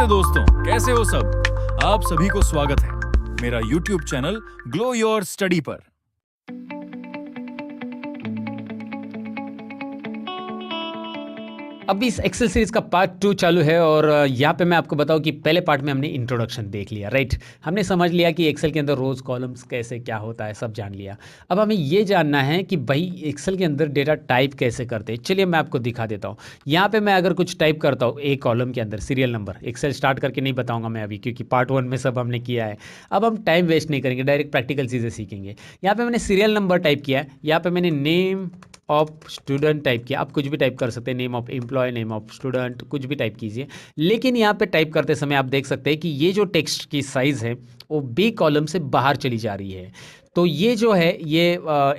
नमस्ते दोस्तों, कैसे हो सब। आप सभी को स्वागत है मेरा YouTube channel glow your study पर। अभी इस एक्सेल सीरीज का पार्ट 2 चालू है और यहाँ पे मैं आपको बताऊँ कि पहले पार्ट में हमने इंट्रोडक्शन देख लिया, राइट। हमने समझ लिया कि एक्सेल के अंदर रोज कॉलम्स कैसे क्या होता है, सब जान लिया। अब हमें ये जानना है कि भाई एक्सेल के अंदर डेटा टाइप कैसे करते हैं। चलिए मैं आपको दिखा देता हूँ। यहाँ पे मैं अगर कुछ टाइप करता हूँ एक कॉलम के अंदर सीरियल नंबर, एक्सेल स्टार्ट करके नहीं बताऊँगा मैं अभी, क्योंकि पार्ट 1 में सब हमने किया है। अब हम टाइम वेस्ट नहीं करेंगे, डायरेक्ट प्रैक्टिकल चीज़ें सीखेंगे। यहाँ पे मैंने सीरियल नंबर टाइप किया है, यहाँ पे मैंने नेम ऑफ स्टूडेंट टाइप किया। आप कुछ भी टाइप कर सकते हैं, name of employ, name of student, कुछ भी टाइप कीजिए। लेकिन यहाँ पे टाइप करते समय आप देख सकते हैं कि ये जो टेक्स्ट की साइज़ है वो बी कॉलम से बाहर चली जा रही है। तो ये जो है ये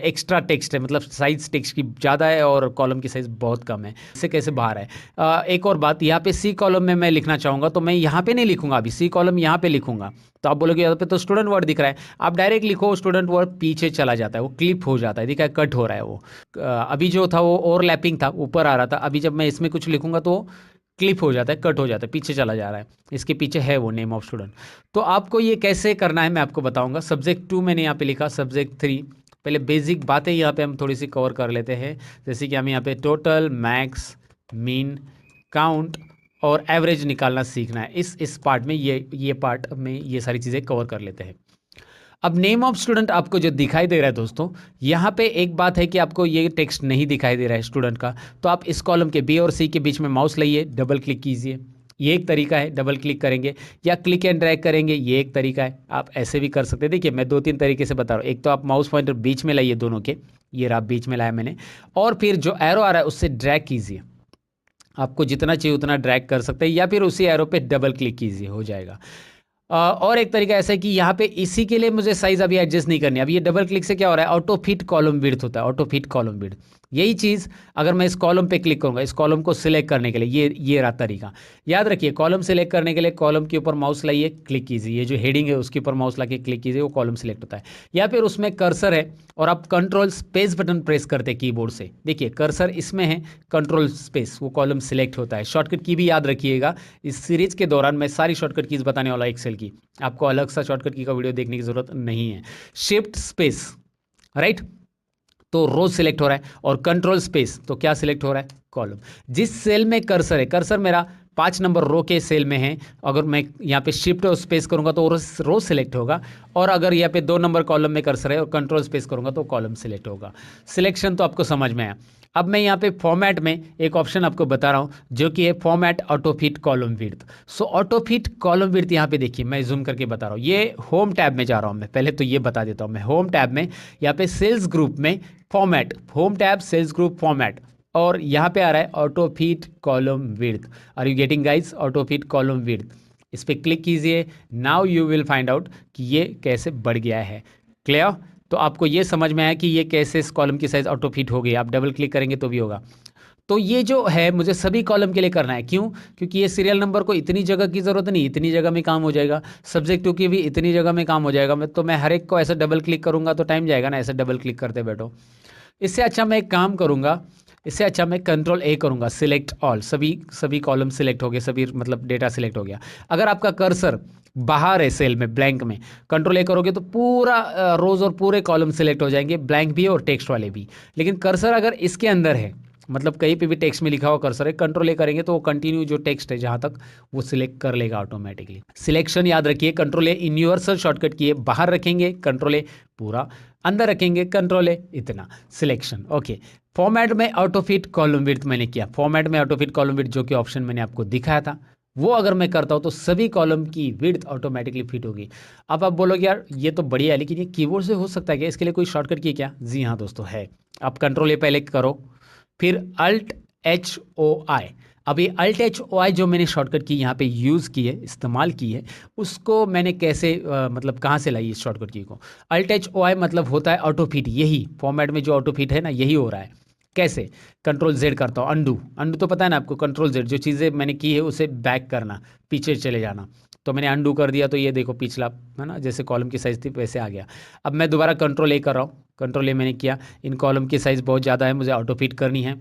एक्स्ट्रा टेक्स्ट है, मतलब साइज टेक्स्ट की ज़्यादा है और कॉलम की साइज़ बहुत कम है। इससे कैसे बाहर है। एक और बात, यहाँ पे सी कॉलम में मैं लिखना चाहूँगा तो मैं यहाँ पे नहीं लिखूंगा, अभी सी कॉलम यहाँ पे लिखूंगा। तो आप बोलोगे यहाँ पे तो स्टूडेंट वर्ड दिख रहा है, आप डायरेक्ट लिखो स्टूडेंट वर्ड, पीछे चला जाता है, वो क्लिप हो जाता है, दिखा कट हो रहा है वो। अभी जो था वो ओवरलैपिंग था, ऊपर आ रहा था। अभी जब मैं इसमें कुछ लिखूंगा तो क्लिप हो जाता है, कट हो जाता है, पीछे चला जा रहा है। इसके पीछे है वो नेम ऑफ स्टूडेंट। तो आपको ये कैसे करना है मैं आपको बताऊंगा। सब्जेक्ट 2 मैंने यहाँ पे लिखा, सब्जेक्ट 3। पहले बेसिक बातें यहाँ पे हम थोड़ी सी कवर कर लेते हैं। जैसे कि हम यहाँ पे टोटल, मैक्स, मीन, काउंट और एवरेज निकालना सीखना है। इस पार्ट में ये पार्ट में ये सारी चीज़ें कवर कर लेते हैं। अब नेम ऑफ स्टूडेंट आपको जो दिखाई दे रहा है दोस्तों, यहाँ पे एक बात है कि आपको ये टेक्स्ट नहीं दिखाई दे रहा है स्टूडेंट का, तो आप इस कॉलम के बी और सी के बीच में माउस लाइए, डबल क्लिक कीजिए। ये एक तरीका है, डबल क्लिक करेंगे या क्लिक एंड ड्रैग करेंगे, ये एक तरीका है। आप ऐसे भी कर सकते हैं। देखिए मैं 2-3 तरीके से बता रहा हूँ। एक तो आप माउस पॉइंटर बीच में लाइए दोनों के, ये रहा बीच में लाया मैंने, और फिर जो एरो आ रहा है उससे ड्रैग कीजिए। आपको जितना चाहिए उतना ड्रैग कर सकते हैं, या फिर उसी एरो पे डबल क्लिक कीजिए, हो जाएगा। और एक तरीका ऐसा है कि यहाँ पे इसी के लिए मुझे साइज अभी एडजस्ट नहीं करनी है। अब ये डबल क्लिक से क्या हो रहा है, ऑटो फिट कॉलम विड्थ होता है, ऑटो फिट कॉलम विड्थ। यही चीज़ अगर मैं इस कॉलम पे क्लिक करूँगा, इस कॉलम को सिलेक्ट करने के लिए, ये रहा तरीका। याद रखिए, कॉलम सिलेक्ट करने के लिए कॉलम के ऊपर माउस लाइए, क्लिक कीजिए, ये जो हेडिंग है उसके ऊपर माउस ला के क्लिक कीजिए, वो कॉलम सिलेक्ट होता है। या फिर उसमें कर्सर है और आप कंट्रोल स्पेस बटन प्रेस करते हैं कीबोर्ड से, देखिए कर्सर इसमें है, कंट्रोल स्पेस, वो कॉलम सिलेक्ट होता है। शॉर्टकट की भी याद रखिएगा, इस सीरीज के दौरान मैं सारी शॉर्टकट कीज बताने वाला एक्सेल की, आपको अलग सा शॉर्टकट की का वीडियो देखने की जरूरत नहीं है। शिफ्ट स्पेस, राइट, तो रोज सिलेक्ट हो रहा है, और कंट्रोल स्पेस तो क्या सिलेक्ट हो रहा है, कॉलम। जिस सेल में कर्सर है, कर्सर मेरा 5 नंबर रो के सेल में है, अगर मैं यहाँ पे शिफ्ट और स्पेस करूँगा तो रो सिलेक्ट होगा, और अगर यहाँ पे 2 नंबर कॉलम में कर्सर है और कंट्रोल स्पेस करूँगा तो कॉलम सिलेक्ट होगा। सिलेक्शन तो आपको समझ में आया। अब मैं यहाँ पे फॉर्मेट में एक ऑप्शन आपको बता रहा हूँ जो कि है format auto fit column width. So auto fit column width यहाँ पे देखिए, मैं जूम करके बता रहा हूँ। ये होम टैब में जा रहा हूँ मैं, पहले तो ये बता देता हूँ। मैं होम टैब में यहाँ पे सेल्स ग्रुप में format, home tab cells group format, और यहाँ पे आ रहा है auto fit column width. Are you getting guys, auto fit column width. इस पर क्लिक कीजिए, now you will find out कि ये कैसे बढ़ गया है। क्लियर, तो आपको ये समझ में आया कि ये कैसे इस कॉलम की साइज ऑटो फिट हो गई। आप डबल क्लिक करेंगे तो भी होगा। तो ये जो है मुझे सभी कॉलम के लिए करना है, क्यों, क्योंकि ये सीरियल नंबर को इतनी जगह की ज़रूरत नहीं, इतनी जगह में काम हो जाएगा। सब्जेक्ट 2 की भी इतनी जगह में काम हो जाएगा। मैं हर एक को ऐसा डबल क्लिक करूंगा तो टाइम जाएगा ना, ऐसे डबल क्लिक करते बैठो। इससे अच्छा मैं एक काम करूंगा, इससे अच्छा मैं कंट्रोल ए करूंगा, सिलेक्ट ऑल, सभी कॉलम सिलेक्ट हो गए, सभी मतलब डेटा सिलेक्ट हो गया। अगर आपका कर्सर बाहर है सेल में, ब्लैंक में, कंट्रोल ए करोगे तो पूरा रोज और पूरे कॉलम सिलेक्ट हो जाएंगे, ब्लैंक भी और टेक्स्ट वाले भी। लेकिन कर्सर अगर इसके अंदर है, मतलब कहीं पे भी टेक्स्ट में लिखा हुआ कर्सर है, कंट्रोल ए करेंगे तो वो कंटिन्यू जो टेक्स्ट है जहाँ तक वो सिलेक्ट कर लेगा ऑटोमेटिकली। सिलेक्शन याद रखिए, कंट्रोल ए यूनिवर्सल शॉर्टकट की है, बाहर रखेंगे कंट्रोल ए पूरा, अंदर रखेंगे कंट्रोल ए इतना, सिलेक्शन। ओके, फॉर्मेट में ऑटो फिट कॉलम विड्थ मैंने किया, फॉर्मेट में ऑटो फिट कॉलम विड्थ जो कि ऑप्शन मैंने आपको दिखाया था, वो अगर मैं करता हूँ तो सभी कॉलम की विड्थ ऑटोमेटिकली फिट होगी। अब आप बोलोगे यार ये तो बढ़िया है, लेकिन ये कीबोर्ड से हो सकता है क्या, इसके लिए कोई शॉर्टकट की क्या? जी हाँ दोस्तों है। आप कंट्रोल ए पहले करो, फिर अल्ट एच ओ आई। अभी अल्ट एच ओ आई जो मैंने शॉर्टकट की यहाँ पे यूज़ की है, इस्तेमाल की है, उसको मैंने कैसे मतलब कहाँ से लाई इस शॉर्टकट की को? अल्ट एच ओ आई मतलब होता है ऑटो फिट, यही फॉर्मेट में जो ऑटो फिट है ना, यही हो रहा है। कैसे? कंट्रोल जेड करता हूँ, अंडू, अंडू तो पता है ना आपको, कंट्रोल जेड, जो चीज़ें मैंने की है उसे बैक करना, पीछे चले जाना। तो मैंने अंडू कर दिया तो ये देखो पिछला है ना, जैसे कॉलम की साइज थी वैसे आ गया। अब मैं दोबारा कंट्रोल ए कर रहा हूँ, कंट्रोल ए मैंने किया। इन कॉलम की साइज़ बहुत ज़्यादा है, मुझे ऑटो फिट करनी है,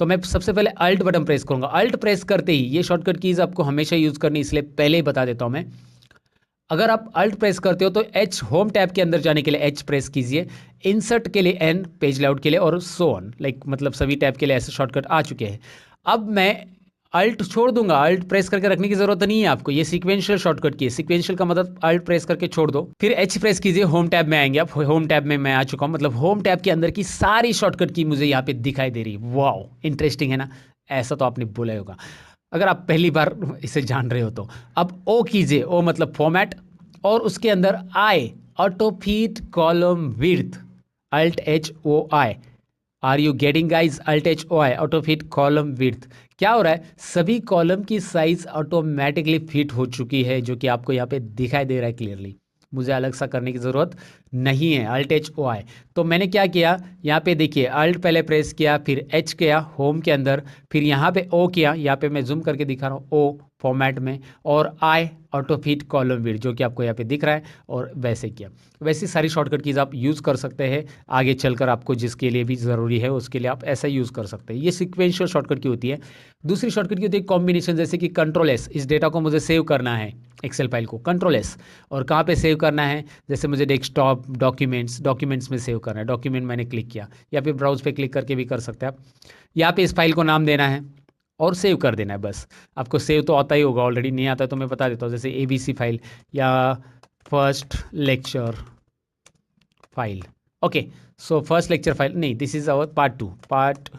तो मैं सबसे पहले अल्ट बटन प्रेस करूँगा। अल्ट प्रेस करते ही, ये शॉर्टकट कीज़ आपको हमेशा यूज़ करनी, इसलिए पहले ही बता देता हूँ मैं। अगर आप अल्ट प्रेस करते हो तो एच होम टैब के अंदर जाने के लिए एच प्रेस कीजिए, इंसर्ट के लिए एन, पेज लेआउट के लिए, और सो ऑन, लाइक मतलब सभी टैब के लिए ऐसे शॉर्टकट आ चुके हैं। अब मैं अल्ट छोड़ दूंगा, अल्ट प्रेस करके रखने की जरूरत नहीं है आपको, ये सीक्वेंशियल शॉर्टकट की है। सीक्वेंशियल का मतलब अल्ट प्रेस करके छोड़ दो, फिर एच प्रेस कीजिए, होम टैब में आएंगे आप। होम टैब में मैं आ चुका हूँ, मतलब होम टैब के अंदर की सारी शॉर्टकट की मुझे यहाँ पे दिखाई दे रही है। वाओ, इंटरेस्टिंग है ना? ऐसा तो आपने बोला ही होगा अगर आप पहली बार इसे जान रहे हो तो। अब ओ कीजिए, ओ मतलब फॉर्मेट, और उसके अंदर आई, auto fit column width, alt H O I. Are you getting guys? Alt H O I, auto fit column width. क्या हो रहा है, सभी कॉलम की साइज ऑटोमेटिकली फिट हो चुकी है, जो कि आपको यहाँ पे दिखाई दे रहा है क्लियरली। मुझे अलग सा करने की ज़रूरत नहीं है। अल्ट एच ओ आई, तो मैंने क्या किया, यहाँ पे देखिए अल्ट पहले प्रेस किया, फिर एच किया होम के अंदर, फिर यहाँ पे ओ किया, यहाँ पे मैं जूम करके दिखा रहा हूँ, ओ फॉर्मेट में, और आई ऑटो फिट कॉलम विड्थ, जो कि आपको यहाँ पे दिख रहा है, और वैसे किया। वैसी सारी शॉर्टकट कीज़ आप यूज़ कर सकते हैं आगे चलकर, आपको जिसके लिए भी ज़रूरी है उसके लिए आप ऐसा यूज़ कर सकते हैं। ये सीक्वेंशियल शॉर्टकट की होती है। दूसरी शॉर्टकट की होती है कॉम्बिनेशन, जैसे कि कंट्रोल एस, इस डेटा को मुझे सेव करना है, एक्सेल फाइल को, कंट्रोल एस। और कहाँ पे सेव करना है, जैसे मुझे डेस्कटॉप, डॉक्यूमेंट्स में सेव करना है, डॉक्यूमेंट मैंने क्लिक किया, या फिर ब्राउज पे क्लिक करके भी कर सकते हैं आप। यहाँ पे इस फाइल को नाम देना है और सेव कर देना है बस। आपको सेव तो आता ही होगा, ऑलरेडी नहीं आता तो मैं बता देता हूँ, जैसे ABC फाइल या first lecture file. Okay, so first lecture file नहीं, this is our part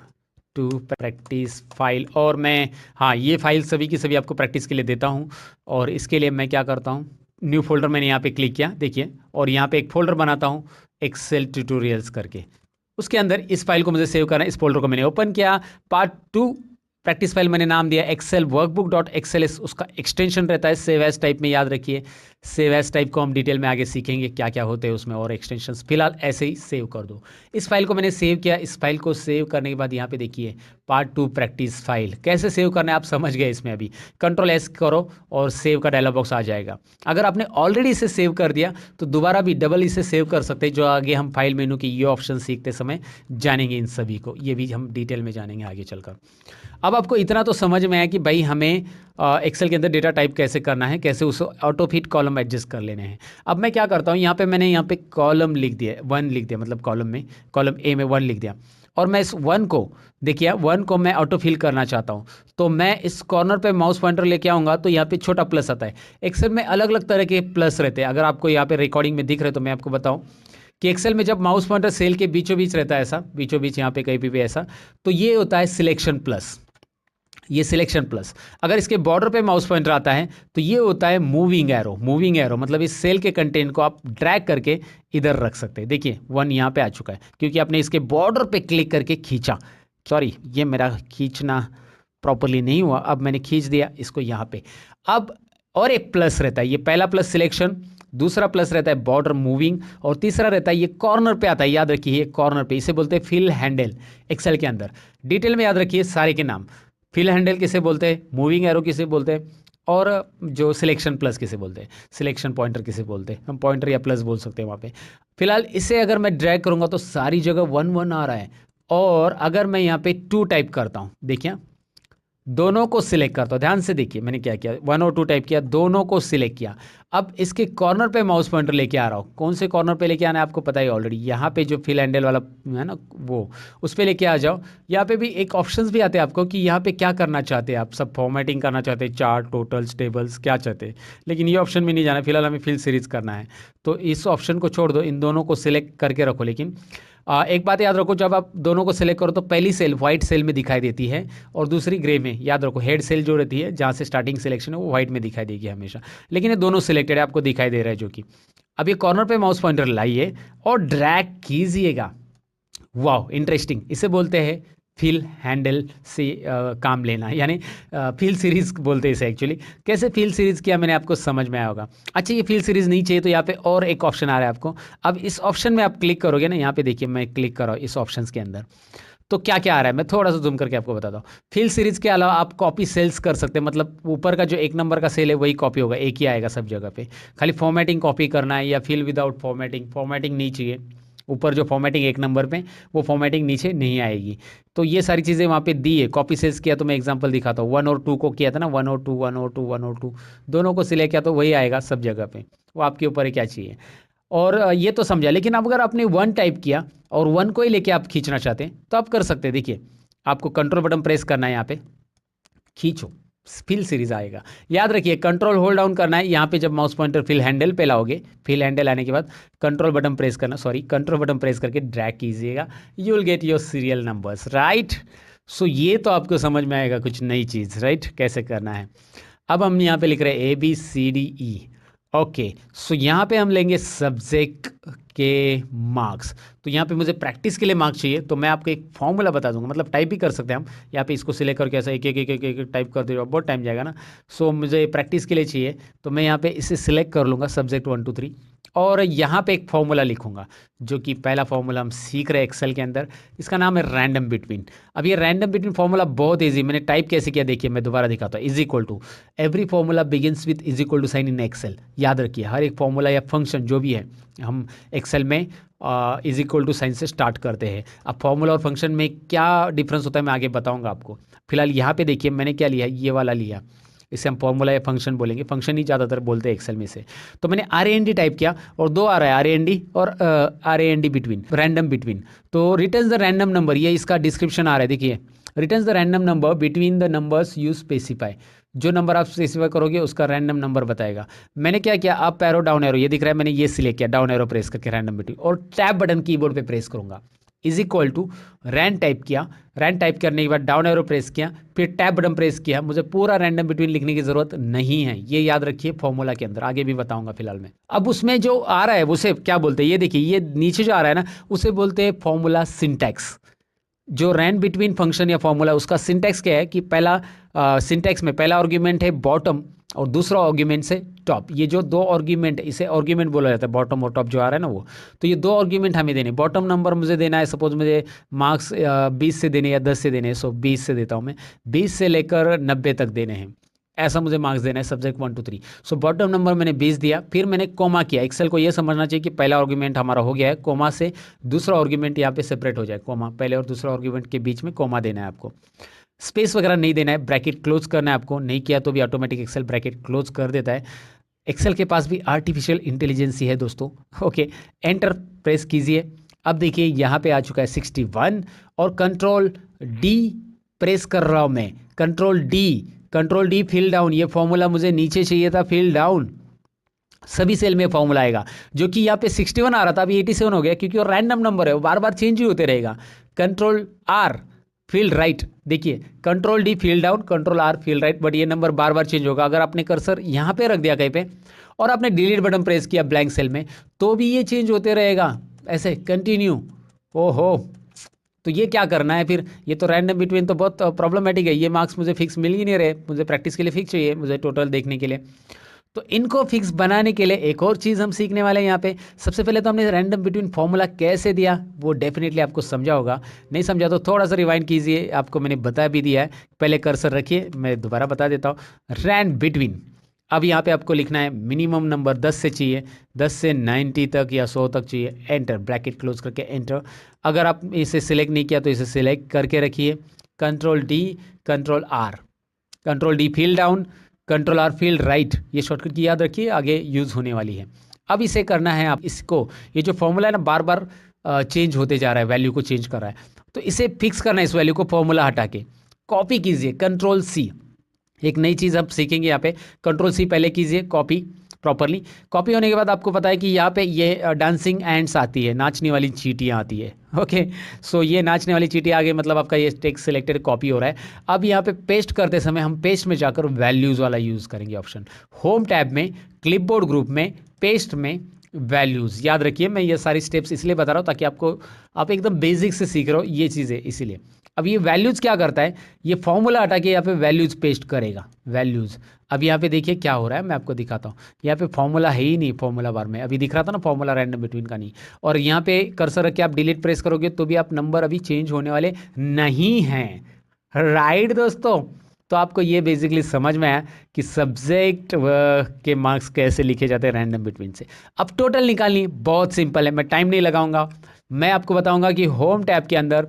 two practice file. और मैं, हाँ, ये फाइल सभी की सभी आपको प्रैक्टिस के लिए देता हूँ। और इसके लिए मैं क्या करता हूँ, न्यू फोल्डर मैंने यहाँ पे क्लिक किया, देखिए, और यहाँ पे एक फोल्डर बनाता हूँ एक्सेल ट्यूटोरियल्स करके। उसके अंदर इस फाइल को मुझे सेव करना है, इस फोल्डर को मैंने ओपन किया, पार्ट 2 प्रैक्टिस फाइल मैंने नाम दिया एक्सेल वर्कबुक डॉट एक्सएलएस, उसका एक्सटेंशन रहता है सेव एज टाइप में, याद रखिए। सेव एज टाइप को हम डिटेल में आगे सीखेंगे क्या क्या होते हैं उसमें और एक्सटेंशंस। फिलहाल ऐसे ही सेव कर दो। इस फाइल को मैंने सेव किया। इस फाइल को सेव करने के बाद यहाँ पे देखिए पार्ट 2 प्रैक्टिस फाइल कैसे सेव करना है आप समझ गए इसमें। अभी कंट्रोल एस करो और सेव का डायलॉग बॉक्स आ जाएगा। अगर आपने ऑलरेडी इसे सेव कर दिया तो दोबारा भी डबल इसे सेव कर सकते हैं, जो आगे हम फाइल मेनू के ये ऑप्शन सीखते समय जानेंगे। इन सभी को ये भी हम डिटेल में जानेंगे आगे चलकर। अब आपको इतना तो समझ में आया कि भाई हमें एक्सेल के अंदर डेटा टाइप कैसे करना है, कैसे उसे ऑटो फिट कॉलम एडजस्ट कर लेने हैं। अब मैं क्या करता हूँ, यहाँ पे मैंने यहाँ पे कॉलम लिख दिया, 1 लिख दिया, मतलब कॉलम ए में 1 लिख दिया। और मैं इस 1 को देखिए, 1 को मैं ऑटो फिल करना चाहता हूँ, तो मैं इस कॉर्नर पे माउस पॉइंटर लेके आऊँगा तो यहाँ पे छोटा प्लस आता है। एक्सेल में अलग अलग तरह के प्लस रहते हैं। अगर आपको यहाँ पे रिकॉर्डिंग में दिख रहे तो मैं आपको बताऊँ कि एक्सेल में जब माउस पॉइंटर सेल के बीचों बीच रहता है, ऐसा बीचों बीच यहाँ पे कहीं भी ऐसा, तो ये होता है सिलेक्शन प्लस। ये सिलेक्शन प्लस। अगर इसके बॉर्डर पे माउस पॉइंटर आता है तो ये होता है मूविंग एरो। मूविंग एरो मतलब इस सेल के कंटेंट को आप ड्रैग करके इधर रख सकते हैं। देखिए 1 यहाँ पे आ चुका है क्योंकि आपने इसके बॉर्डर पे क्लिक करके खींचा। सॉरी, ये मेरा खींचना प्रॉपरली नहीं हुआ। अब मैंने खींच दिया इसको यहाँ पे। अब और एक प्लस रहता है, ये पहला प्लस सिलेक्शन, दूसरा प्लस रहता है बॉर्डर मूविंग, और तीसरा रहता है ये कॉर्नर पे आता है। याद रखिए ये कॉर्नर पे, इसे बोलते हैं फिल हैंडल। एक्सेल के अंदर डिटेल में याद रखिए सारे के नाम। फिल हैंडल किसे बोलते हैं, मूविंग एरो किसे बोलते हैं, और जो सिलेक्शन प्लस किसे बोलते हैं, सिलेक्शन पॉइंटर किसे बोलते हैं। हम पॉइंटर या प्लस बोल सकते हैं वहाँ पे। फिलहाल इसे अगर मैं ड्रैग करूँगा तो सारी जगह 1 1 आ रहा है। और अगर मैं यहाँ पे 2 टाइप करता हूँ, देखिए दोनों को सिलेक्ट करता हूँ, ध्यान से देखिए मैंने क्या किया, 1 और 2 टाइप किया, दोनों को सिलेक्ट किया। अब इसके कॉर्नर पे माउस पॉइंटर लेके आ रहा हूँ। कौन से कॉर्नर पे लेके आना है आपको पता है ऑलरेडी, यहाँ पे जो फिल हैंडल वाला है ना, वो उस पर लेके आ जाओ। यहाँ पे भी एक ऑप्शंस भी आते हैं आपको कि यहाँ पे क्या करना चाहते हैं आप। सब फॉर्मेटिंग करना चाहते हैं, चार्ट, टोटल्स, टेबल्स, क्या चाहते हैं, लेकिन ये ऑप्शन में नहीं जाना। फिलहाल हमें फिल सीरीज करना है तो इस ऑप्शन को छोड़ दो, इन दोनों को सिलेक्ट करके रखो। लेकिन एक बात याद रखो, जब आप दोनों को सिलेक्ट करो तो पहली सेल व्हाइट सेल में दिखाई देती है और दूसरी ग्रे में। याद रखो हेड सेल जो रहती है जहाँ से स्टार्टिंग सिलेक्शन है वो व्हाइट में दिखाई देगी हमेशा, लेकिन ये दोनों सिलेक्टेड है, आपको दिखाई दे रहा है जो कि। अब ये कॉर्नर पे माउस पॉइंटर लाइए और ड्रैग कीजिएगा। वाह, इंटरेस्टिंग। इसे बोलते हैं फिल हैंडल से काम लेना, यानी फिल सीरीज बोलते हैं इसे एक्चुअली। कैसे फिल सीरीज किया मैंने आपको समझ में आया होगा। अच्छा, ये फिल सीरीज नहीं चाहिए तो यहाँ पे और एक ऑप्शन आ रहा है आपको। अब इस ऑप्शन में आप क्लिक करोगे ना, यहाँ पे देखिए मैं क्लिक कर रहा हूँ इस ऑप्शन के अंदर, तो क्या क्या आ रहा है मैं थोड़ा सा जूम करके आपको बताता हूँ। फिल सीरीज के अलावा आप कॉपी सेल्स कर सकते हैं, मतलब ऊपर का जो 1 नंबर का सेल है वही कॉपी होगा, एक ही आएगा सब जगह पे। खाली फॉर्मेटिंग कॉपी करना है, या फिल विदाउट फॉर्मेटिंग, फॉर्मेटिंग नहीं चाहिए, ऊपर जो फॉर्मेटिंग एक नंबर पे, वो फॉर्मेटिंग नीचे नहीं आएगी। तो ये सारी चीज़ें वहाँ पे दी है। कॉपी सेल्स किया तो मैं एग्जांपल दिखाता हूँ, 1 और 2 को किया था ना, 1 और 2, 1 और 2, 1 और 2, दोनों को सिलेक्ट किया तो वही आएगा सब जगह पे। वो आपके ऊपर है क्या चाहिए। और ये तो समझा। लेकिन अब अगर आपने 1 टाइप किया और 1 को ही लेके आप खींचना चाहते हैं तो आप कर सकते हैं। देखिए, आपको कंट्रोल बटन प्रेस करना है, यहाँ पे खींचो, फिल सीरीज आएगा। याद रखिए कंट्रोल होल्ड डाउन करना है। यहाँ पे जब माउस पॉइंटर फिल हैंडल पे लाओगे, फिल हैंडल आने के बाद कंट्रोल बटन प्रेस करना, सॉरी कंट्रोल बटन प्रेस करके ड्रैग कीजिएगा, you will get your serial numbers, right. So ये तो आपको समझ में आएगा कुछ नई चीज़, राइट, कैसे करना है। अब हम यहाँ पे लिख रहे हैं ABCDE। ओके, सो यहाँ पे हम लेंगे सब्जेक्ट के मार्क्स। तो यहाँ पे मुझे प्रैक्टिस के लिए मार्क्स चाहिए, तो मैं आपको एक फॉर्मूला बता दूंगा, मतलब टाइप भी कर सकते हैं हम। यहाँ पे इसको सिलेक्ट करके ऐसा एक एक एक एक एक टाइप कर दे, बहुत टाइम जाएगा ना। सो मुझे प्रैक्टिस के लिए चाहिए, तो मैं यहाँ पे इसे सिलेक्ट कर लूँगा, सब्जेक्ट 1 2 3, और यहाँ पे एक फॉर्मूला लिखूंगा, जो कि पहला फॉर्मूला हम सीख रहे हैं एक्सेल के अंदर। इसका नाम है रैंडम बिटवीन। अब ये रैंडम बिटवीन फॉर्मूला बहुत ईजी, मैंने टाइप कैसे किया देखिए, मैं दोबारा दिखाता हूँ। Is equal to, every formula begins with is equal to sign in Excel. याद रखिए, हर एक फॉर्मूला या फंक्शन जो भी है हम एक्सेल में इज इक्वल टू साइन से स्टार्ट करते हैं। अब फॉर्मूला और फंक्शन में क्या डिफरेंस होता है मैं आगे बताऊंगा आपको। फिलहाल यहाँ पे देखिए मैंने क्या लिया, ये वाला लिया, इसे हम फॉर्मूला या फंक्शन बोलेंगे, फंक्शन ही ज़्यादातर बोलते हैं एक्सेल में से। तो मैंने RAND टाइप किया और 2 आ रहा है, RAND और RAND बिटवीन, रैंडम बिटवीन। तो रिटर्न्स द रैंडम नंबर, ये इसका डिस्क्रिप्शन आ रहा है, देखिए, returns the random number between the numbers you specify. जो नंबर आप स्पेसिफाई करोगे उसका रैंडम नंबर बताएगा। मैंने क्या किया, अप एरो डाउन एरो, ये दिख रहा है, मैंने ये सिलेक्ट किया, डाउन एरो प्रेस करके रैंडम बिटवीन, और टैब बटन कीबोर्ड पे प्रेस करूंगा, is equal to rand type किया। रैंड टाइप करने के बाद डाउन एरो प्रेस किया, फिर टैब बटन प्रेस किया। मुझे पूरा रैंडम बिटवीन लिखने की जरूरत नहीं है, ये याद रखिए फॉर्मूला के अंदर, आगे भी बताऊंगा फिलहाल में। अब उसमें जो आ रहा है उसे क्या बोलते हैं, ये देखिए, ये नीचे जो आ रहा है ना, उसे बोलते हैं फॉर्मूला सिंटैक्स। जो रैंड बिटवीन फंक्शन या फॉर्मूला, उसका सिंटैक्स क्या है कि पहला सिंटैक्स में पहला आर्ग्यूमेंट है बॉटम और दूसरा आर्ग्यूमेंट से टॉप। ये जो 2 आर्ग्यूमेंट, इसे आर्ग्यूमेंट बोला जाता है, बॉटम और टॉप जो आ रहा है ना वो। तो ये 2 आर्ग्यूमेंट हमें देने, बॉटम नंबर मुझे देना है, सपोज मुझे मार्क्स 20 से देने या 10 से देने हैं, सो 20 से देता हूँ मैं, 20 से लेकर 90 तक देने हैं, ऐसा मुझे मार्क्स देना है, सब्जेक्ट 1 2 3। सो बॉटम नंबर मैंने 20 दिया, फिर मैंने कोमा किया। एक्सेल को ये समझना चाहिए कि पहला आर्ग्यूमेंट हमारा हो गया है, कोमा से दूसरा आर्ग्यूमेंट यहाँ पे सेपरेट हो जाए, कोमा पहले और दूसरा आर्ग्यूमेंट के बीच में कोमा देना है आपको। स्पेस वगैरह नहीं देना है, ब्रैकेट क्लोज करना है आपको, नहीं किया तो भी ऑटोमेटिक एक्सेल ब्रैकेट क्लोज कर देता है। एक्सेल के पास भी आर्टिफिशियल इंटेलिजेंस है दोस्तों। ओके, एंटर प्रेस कीजिए। अब देखिए यहाँ पे आ चुका है 61, और कंट्रोल D प्रेस कर रहा हूँ मैं, कंट्रोल D फिल डाउन। ये फॉर्मूला मुझे नीचे चाहिए था, फिल डाउन, सभी सेल में फॉर्मूला आएगा। जो कि यहाँ पे 61 आ रहा था, अभी 87 हो गया, क्योंकि वो रैंडम नंबर है, वो बार बार चेंज ही होते रहेगा। कंट्रोल R फील राइट, देखिए control D feel down, control R feel right, but ये नंबर बार बार चेंज होगा। अगर आपने कर्सर यहाँ पे रख दिया कहीं पे और आपने डिलीट बटन प्रेस किया ब्लैंक सेल में, तो भी ये चेंज होते रहेगा, ऐसे कंटिन्यू। ओहो, तो ये क्या करना है फिर, ये तो रैंडम बिटवीन तो बहुत प्रॉब्लमेटिक है। ये मार्क्स मुझे फिक्स मिल ही नहीं रहे, मुझे प्रैक्टिस के लिए फिक्स चाहिए, मुझे टोटल देखने के लिए। तो इनको फिक्स बनाने के लिए एक और चीज़ हम सीखने वाले हैं यहाँ पे। सबसे पहले तो हमने रैंडम बिटवीन फॉर्मूला कैसे दिया वो डेफिनेटली आपको समझा होगा, नहीं समझा तो थोड़ा सा रिवाइंड कीजिए, आपको मैंने बता भी दिया है। पहले कर्सर रखिए, मैं दोबारा बता देता हूँ, रैंड बिटवीन। अब यहाँ पे आपको लिखना है मिनिमम नंबर 10 से चाहिए, 10 से 90 तक या 100 तक चाहिए, एंटर, ब्रैकेट क्लोज करके एंटर। अगर आप इसे सिलेक्ट नहीं किया तो इसे सिलेक्ट करके रखिए, control D control R, control D feel down, control R field right, ये शॉर्टकट की याद रखिए, आगे यूज़ होने वाली है। अब इसे करना है आप इसको, ये जो फॉर्मूला है ना बार बार चेंज होते जा रहा है, वैल्यू को चेंज कर रहा है, तो इसे फिक्स करना है, इस वैल्यू को फॉर्मूला हटा के कॉपी कीजिए, कंट्रोल C। एक नई चीज़ आप सीखेंगे यहाँ पे, कंट्रोल C पहले कीजिए कॉपी प्रॉपरली। कॉपी होने के बाद आपको पता है कि यहाँ पे ये डांसिंग एंड्स आती है, नाचने वाली चींटियाँ आती है। ओके, सो ये नाचने वाली चींटियाँ आ गई, मतलब आपका ये टेक्स्ट सिलेक्टेड कॉपी हो रहा है। अब यहाँ पे पेस्ट करते समय हम पेस्ट में जाकर वैल्यूज़ वाला यूज़ करेंगे ऑप्शन, होम टैब में, क्लिपबोर्ड ग्रुप में, पेस्ट में, वैल्यूज़। याद रखिए मैं ये सारी स्टेप्स इसलिए बता रहा हूँ ताकि आप एकदम बेसिक से सीख रहे हो ये चीज़ें, इसीलिए। अब ये वैल्यूज़ क्या करता है, ये फॉर्मूला हटा के यहाँ पे वैल्यूज़ पेस्ट करेगा, वैल्यूज़। अब यहाँ पे देखिए क्या हो रहा है, मैं आपको दिखाता हूँ। यहाँ पे फॉर्मूला है ही नहीं, फॉर्मूला बार में अभी दिख रहा था ना फॉर्मूला रैंडम बिटवीन का नहीं, और यहाँ पे कर्सर रख के आप डिलीट प्रेस करोगे तो भी आप नंबर अभी चेंज होने वाले नहीं हैं, राइट दोस्तों। तो आपको ये बेसिकली समझ में आया कि सब्जेक्ट के मार्क्स कैसे लिखे जाते हैं रैंडम बिटवीन से। अब टोटल निकालनी बहुत सिंपल है, मैं टाइम नहीं लगाऊंगा, मैं आपको बताऊंगा कि होम टैब के अंदर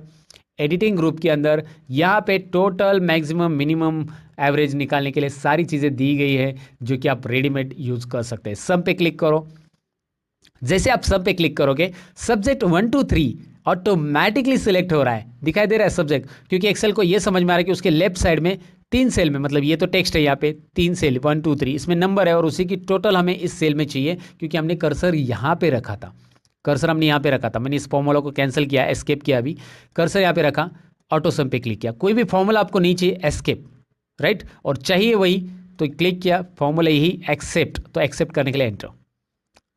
एडिटिंग ग्रुप के अंदर यहाँ पे टोटल मैक्सिमम मिनिमम एवरेज निकालने के लिए सारी चीज़ें दी गई है जो कि आप रेडीमेड यूज़ कर सकते हैं। सम पे क्लिक करो, जैसे आप सब पे क्लिक करोगे सब्जेक्ट 1 2 3 ऑटोमेटिकली सिलेक्ट हो रहा है, दिखाई दे रहा है सब्जेक्ट, क्योंकि एक्सेल को ये समझ में आ रहा है कि उसके लेफ्ट साइड में 3 सेल में, मतलब ये तो टेक्स्ट है, यहाँ पे 3 सेल 1 2 3 इसमें नंबर है और उसी की टोटल हमें इस सेल में चाहिए, क्योंकि हमने कर्सर यहाँ पे रखा था, कर्सर हमने यहाँ पे रखा था, मैंने इस फॉर्मूला को कैंसिल किया, एस्केप किया, अभी कर्सर यहाँ पे रखा, ऑटो सम पे क्लिक किया। कोई भी फॉर्मूला आपको नहीं चाहिए, एस्केप, राइट, और चाहिए वही तो क्लिक किया, फॉर्मूला यही एक्सेप्ट, तो एक्सेप्ट करने के लिए एंटर।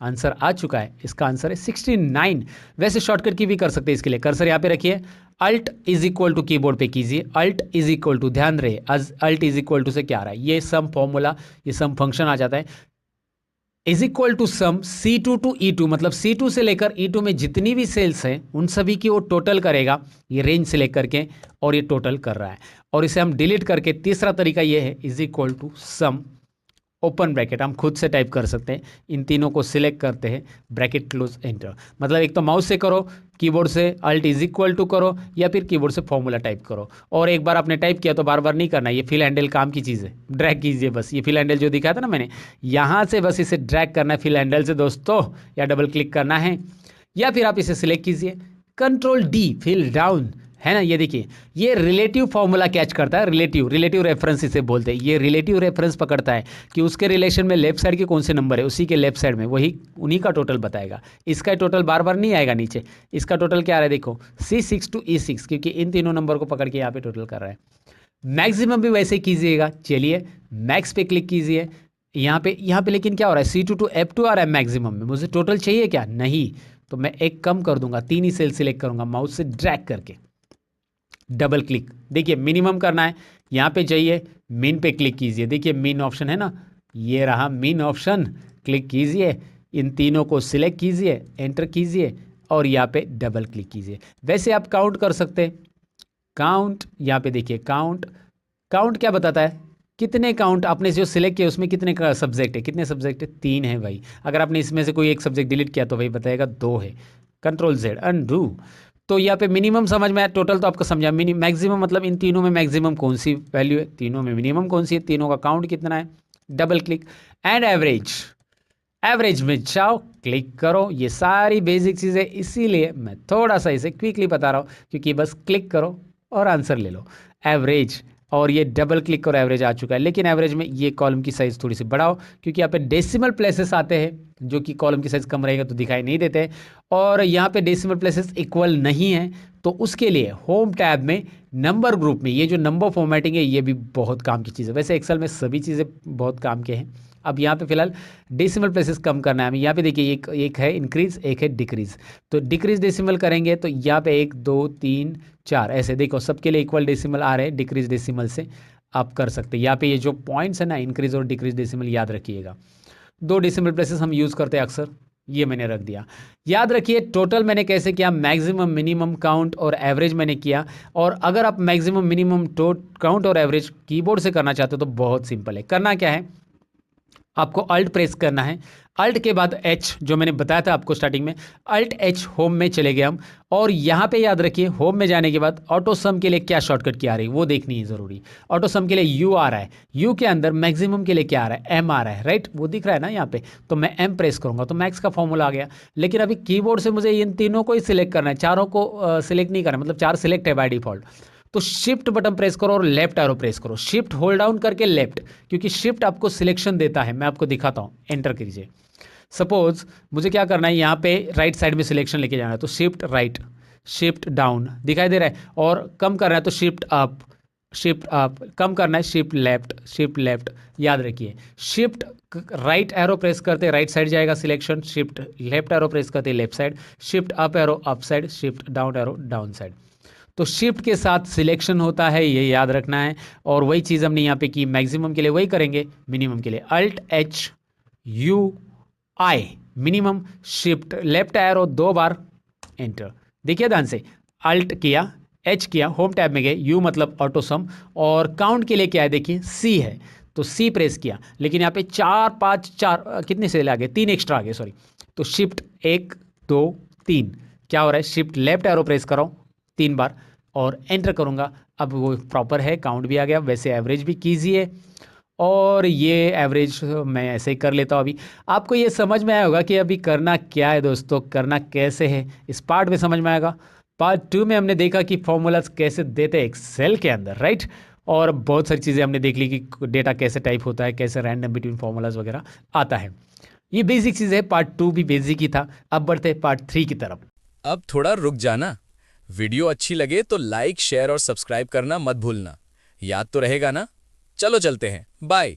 आंसर आ चुका है, इसका आंसर है 69। वैसे शॉर्टकट की भी कर सकते हैं इसके लिए, कर्सर यहाँ पे रखिए, alt is equal to keyboard पे कीजिए, अल्ट इज इक्वल टू, ध्यान रहे अल्ट इज इक्वल टू से क्या आ रहा है, ये सम फॉर्मूला, ये सम फंक्शन आ जाता है, is equal to sum C2 to E2, मतलब C2 से लेकर E2 में जितनी भी सेल्स हैं उन सभी की वो टोटल करेगा, ये रेंज सेलेक्ट करके, और ये टोटल कर रहा है, और इसे हम डिलीट करके, तीसरा तरीका ये है is equal to sum open bracket, हम खुद से टाइप कर सकते हैं, इन तीनों को सिलेक्ट करते हैं, ब्रैकेट क्लोज एंटर, मतलब एक तो माउस से करो, कीबोर्ड से अल्ट इज इक्वल टू करो, या फिर कीबोर्ड से फॉर्मूला टाइप करो, और एक बार आपने टाइप किया तो बार बार नहीं करना, ये फिल हैंडल काम की चीज़ है, ड्रैग कीजिए बस, ये फिल हैंडल जो दिखाया था ना मैंने, यहाँ से बस इसे ड्रैग करना है फिल हैंडल से दोस्तों, या डबल क्लिक करना है, या फिर आप इसे सिलेक्ट कीजिए, कंट्रोल डी फिल डाउन, है ना, ये देखिए ये रिलेटिव फॉर्मूला कैच करता है, रिलेटिव रेफरेंस इसे बोलते हैं, ये रिलेटिव रेफरेंस पकड़ता है कि उसके रिलेशन में लेफ्ट साइड के कौन से नंबर है, उसी के लेफ्ट साइड में वही उन्हीं का टोटल बताएगा, इसका टोटल बार बार नहीं आएगा नीचे, इसका टोटल क्या आ रहा है देखो, C6 टू E6, क्योंकि इन तीनों नंबर को पकड़ के यहाँ पे टोटल कर रहा है। मैक्सिमम भी वैसे कीजिएगा, चलिए मैक्स पे क्लिक कीजिए, यहाँ पे लेकिन क्या हो रहा है, C2 टू F2 आ रहा है मैक्सिमम में, मुझे टोटल चाहिए क्या, नहीं, तो मैं एक कम कर दूंगा, 3 ही सेल सिलेक्ट करूंगा माउस से ड्रैग करके, डबल क्लिक, देखिए मिनिमम करना है, यहाँ पे जाइए मिन पे क्लिक कीजिए, देखिए मिन ऑप्शन है ना, ये रहा मिन ऑप्शन, क्लिक कीजिए, इन तीनों को सिलेक्ट कीजिए, एंटर कीजिए, और यहाँ पे डबल क्लिक कीजिए। वैसे आप काउंट कर सकते हैं, काउंट यहाँ पे देखिए, काउंट क्या बताता है, कितने काउंट आपने जो सिलेक्ट किया उसमें कितने का सब्जेक्ट है, कितने सब्जेक्ट है, 3 है भाई, अगर आपने इसमें से कोई एक सब्जेक्ट डिलीट किया तो भाई बताएगा 2 है, कंट्रोल जेड अनडू। तो यहाँ पे मिनिमम समझ में आया, टोटल तो आपको समझा, मैक्सिमम मतलब इन तीनों में मैक्सिमम कौन सी वैल्यू है, तीनों में मिनिमम कौन सी है, तीनों का काउंट कितना है, डबल क्लिक, एंड एवरेज में जाओ, क्लिक करो, ये सारी बेसिक चीज़ें, इसीलिए मैं थोड़ा सा इसे क्विकली बता रहा हूँ, क्योंकि बस क्लिक करो और आंसर ले लो, एवरेज, और ये डबल क्लिक करो, एवरेज आ चुका है, लेकिन एवरेज में ये कॉलम की साइज़ थोड़ी सी बढ़ाओ, क्योंकि यहाँ पे डेसिमल प्लेसेस आते हैं जो कि कॉलम की साइज़ कम रहेगा तो दिखाई नहीं देते, और यहाँ पे डेसिमल प्लेसेस इक्वल नहीं है, तो उसके लिए होम टैब में नंबर ग्रुप में ये जो नंबर फॉर्मेटिंग है ये भी बहुत काम की चीज़ है, वैसे एक्सेल में सभी चीज़ें बहुत काम के हैं। अब यहाँ पे फिलहाल डेसिमल प्लेसेस कम करना है हमें, यहाँ पे देखिए एक है इंक्रीज, एक है डिक्रीज, तो डिक्रीज डेसिमल करेंगे तो यहाँ पे 1 2 3 4 ऐसे देखो सबके लिए इक्वल डेसिमल आ रहे हैं, डिक्रीज डेसिमल से आप कर सकते हैं। यहाँ पे ये जो पॉइंट्स है ना, इंक्रीज और डिक्रीज डेसिमल याद रखिएगा, 2 डेसिमल प्लेसेस हम यूज़ करते हैं अक्सर, ये मैंने रख दिया। याद रखिए टोटल मैंने कैसे किया, मैक्सिमम मिनिमम काउंट और एवरेज मैंने किया, और अगर आप मैक्सिमम मिनिमम काउंट और एवरेज कीबोर्ड से करना चाहते हो तो बहुत सिंपल है, करना क्या है, आपको अल्ट प्रेस करना है, अल्ट के बाद एच, जो मैंने बताया था आपको स्टार्टिंग में, अल्ट एच होम में चले गए हम, और यहाँ पे याद रखिए होम में जाने के बाद ऑटो सम के लिए क्या शॉर्टकट की आ रही है वो देखनी है ज़रूरी, ऑटो सम के लिए यू आ रहा है, यू के अंदर मैक्सिमम के लिए क्या आ रहा है, एम आ रहा है, राइट, वो दिख रहा है ना यहाँ पे, तो मैं एम प्रेस करूँगा तो मैक्स का फॉर्मूला आ गया। लेकिन अभी कीबोर्ड से मुझे इन तीनों को ही सिलेक्ट करना है, चारों को सिलेक्ट नहीं करना, मतलब 4 सिलेक्ट है बाय डिफॉल्ट, तो शिफ्ट बटन प्रेस करो और लेफ्ट एरो प्रेस करो, शिफ्ट होल्ड डाउन करके लेफ्ट, क्योंकि शिफ्ट आपको सिलेक्शन देता है, मैं आपको दिखाता हूँ, एंटर कीजिए। सपोज मुझे क्या करना है, यहाँ पे राइट साइड में सिलेक्शन लेके जाना है, तो शिफ्ट राइट, शिफ्ट डाउन दिखाई दे रहा है, और कम करना है तो शिफ्ट अप, कम करना है शिफ्ट लेफ्ट, याद रखिए शिफ्ट राइट एरो प्रेस करते राइट साइड जाएगा selection, shift left arrow press करते left side, shift up arrow up side, shift down arrow down side, तो शिफ्ट के साथ सिलेक्शन होता है, ये याद रखना है। और वही चीज़ हमने यहाँ पे की, मैक्सिमम के लिए वही करेंगे, मिनिमम के लिए alt H U I minimum, shift left arrow 2 बार, एंटर, देखिए ध्यान से, अल्ट किया एच किया, होम टैब में गए, यू मतलब ऑटो सम, और काउंट के लिए क्या है देखिए सी है, तो सी प्रेस किया, लेकिन यहाँ पे 4 5 4 कितने सेल आ गए, 3 एक्स्ट्रा आ गए सॉरी, तो शिफ्ट 1 2 3 क्या हो रहा है, शिफ्ट लेफ्ट एरो प्रेस कर रहा हूँ 3 बार और एंटर करूँगा। अब वो प्रॉपर है, काउंट भी आ गया। वैसे एवरेज भी कीजिए, और ये एवरेज मैं ऐसे ही कर लेता हूँ। अभी आपको ये समझ में आया होगा कि अभी करना क्या है दोस्तों, करना कैसे है, इस पार्ट में समझ में आएगा। पार्ट 2 में हमने देखा कि फॉर्मूलाज कैसे देते हैं एक्सेल के अंदर, राइट, और बहुत सारी चीज़ें हमने देख ली कि डेटा कैसे टाइप होता है, कैसे रैंडम बिटवीन फॉर्मूलाज वगैरह आता है। ये बेसिक चीज़ है, पार्ट 2 भी बेसिक ही था। अब बढ़ते हैं पार्ट 3 की तरफ। अब थोड़ा रुक जाना। वीडियो अच्छी लगे तो लाइक, शेयर और सब्सक्राइब करना मत भूलना। याद तो रहेगा ना? चलो चलते हैं, बाय।